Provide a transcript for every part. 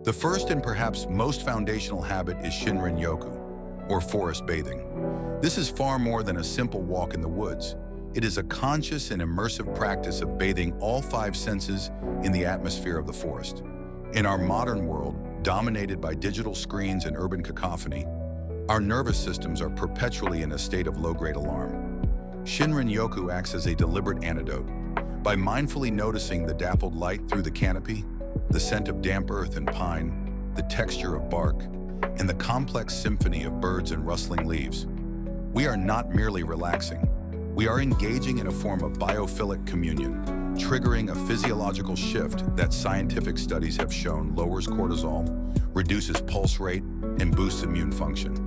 The first and perhaps most foundational habit is Shinrin-yoku, or forest bathing. This is far more than a simple walk in the woods. It is a conscious and immersive practice of bathing all five senses in the atmosphere of the forest. In our modern world, dominated by digital screens and urban cacophony, our nervous systems are perpetually in a state of low-grade alarm. Shinrin-yoku acts as a deliberate antidote. By mindfully noticing the dappled light through the canopy, the scent of damp earth and pine, the texture of bark, and the complex symphony of birds and rustling leaves, we are not merely relaxing. We are engaging in a form of biophilic communion, triggering a physiological shift that scientific studies have shown lowers cortisol, reduces pulse rate, and boosts immune function.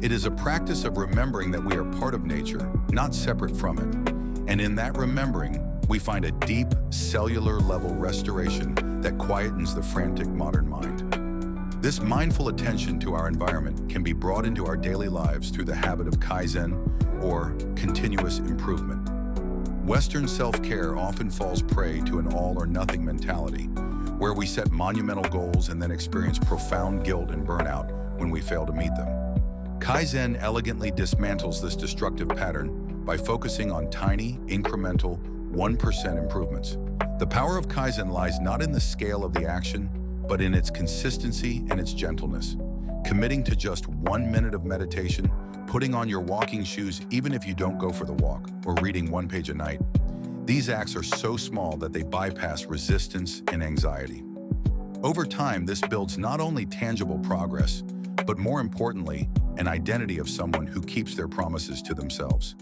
It is a practice of remembering that we are part of nature, not separate from it. And in that remembering, we find a deep, cellular-level restoration that quietens the frantic modern mind. This mindful attention to our environment can be brought into our daily lives through the habit of kaizen, or continuous improvement. Western self-care often falls prey to an all-or-nothing mentality, where we set monumental goals and then experience profound guilt and burnout when we fail to meet them. Kaizen elegantly dismantles this destructive pattern by focusing on tiny, incremental, 1% improvements. The power of Kaizen lies not in the scale of the action, but in its consistency and its gentleness. Committing to just 1 minute of meditation, putting on your walking shoes even if you don't go for the walk, or reading 1 page a night. These acts are so small that they bypass resistance and anxiety. Over time, this builds not only tangible progress, but more importantly, an identity of someone who keeps their promises to themselves.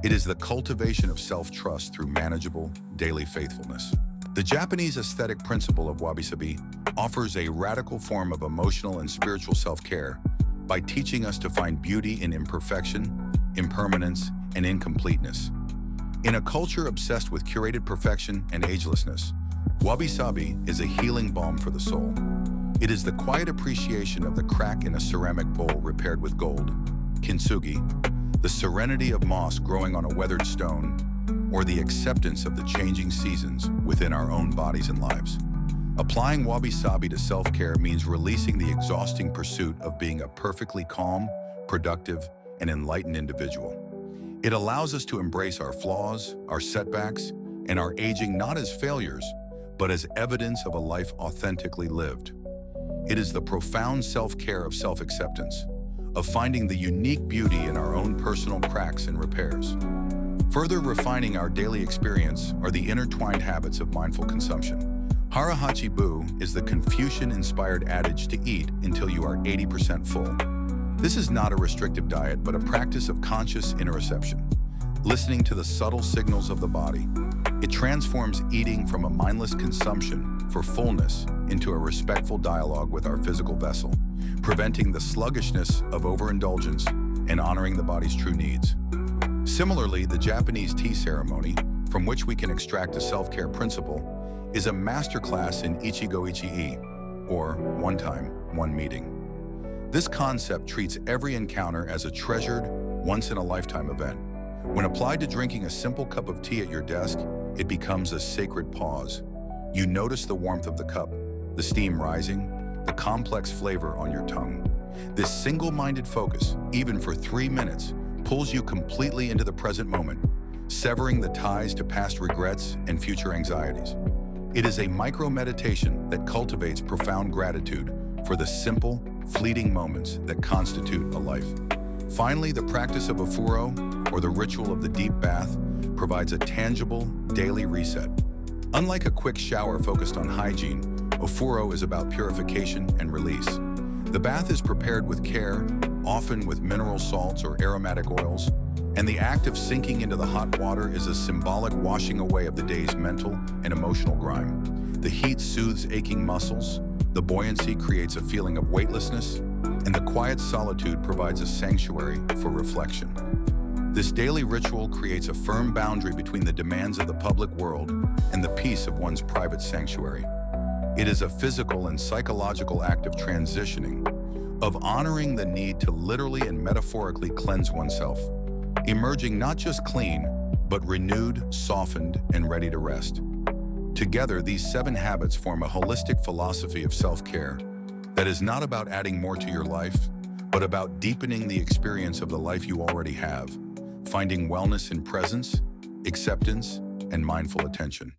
It is the cultivation of self-trust through manageable, daily faithfulness. The Japanese aesthetic principle of wabi-sabi offers a radical form of emotional and spiritual self-care by teaching us to find beauty in imperfection, impermanence, and incompleteness. In a culture obsessed with curated perfection and agelessness, wabi-sabi is a healing balm for the soul. It is the quiet appreciation of the crack in a ceramic bowl repaired with gold, kintsugi, the serenity of moss growing on a weathered stone, or the acceptance of the changing seasons within our own bodies and lives. Applying wabi-sabi to self-care means releasing the exhausting pursuit of being a perfectly calm, productive, and enlightened individual. It allows us to embrace our flaws, our setbacks, and our aging not as failures, but as evidence of a life authentically lived. It is the profound self-care of self-acceptance, of finding the unique beauty in our own personal cracks and repairs. Further refining our daily experience are the intertwined habits of mindful consumption. Hara-hachi-bu is the Confucian-inspired adage to eat until you are 80% full. This is not a restrictive diet, but a practice of conscious interoception, listening to the subtle signals of the body. It transforms eating from a mindless consumption for fullness into a respectful dialogue with our physical vessel, preventing the sluggishness of overindulgence and honoring the body's true needs. Similarly, the Japanese tea ceremony, from which we can extract a self-care principle, is a masterclass in Ichigo Ichi-e, or one time, one meeting. This concept treats every encounter as a treasured, once-in-a-lifetime event. When applied to drinking a simple cup of tea at your desk, it becomes a sacred pause. You notice the warmth of the cup, the steam rising, the complex flavor on your tongue. This single-minded focus, even for 3 minutes, pulls you completely into the present moment, severing the ties to past regrets and future anxieties. It is a micro-meditation that cultivates profound gratitude for the simple, fleeting moments that constitute a life. Finally, the practice of ofuro, or the ritual of the deep bath, provides a tangible, daily reset. Unlike a quick shower focused on hygiene, ofuro is about purification and release. The bath is prepared with care, often with mineral salts or aromatic oils, and the act of sinking into the hot water is a symbolic washing away of the day's mental and emotional grime. The heat soothes aching muscles, the buoyancy creates a feeling of weightlessness, and the quiet solitude provides a sanctuary for reflection. This daily ritual creates a firm boundary between the demands of the public world and the peace of one's private sanctuary. It is a physical and psychological act of transitioning, of honoring the need to literally and metaphorically cleanse oneself, emerging not just clean, but renewed, softened, and ready to rest. Together, these 7 habits form a holistic philosophy of self-care That is not about adding more to your life, but about deepening the experience of the life you already have, finding wellness in presence, acceptance, and mindful attention.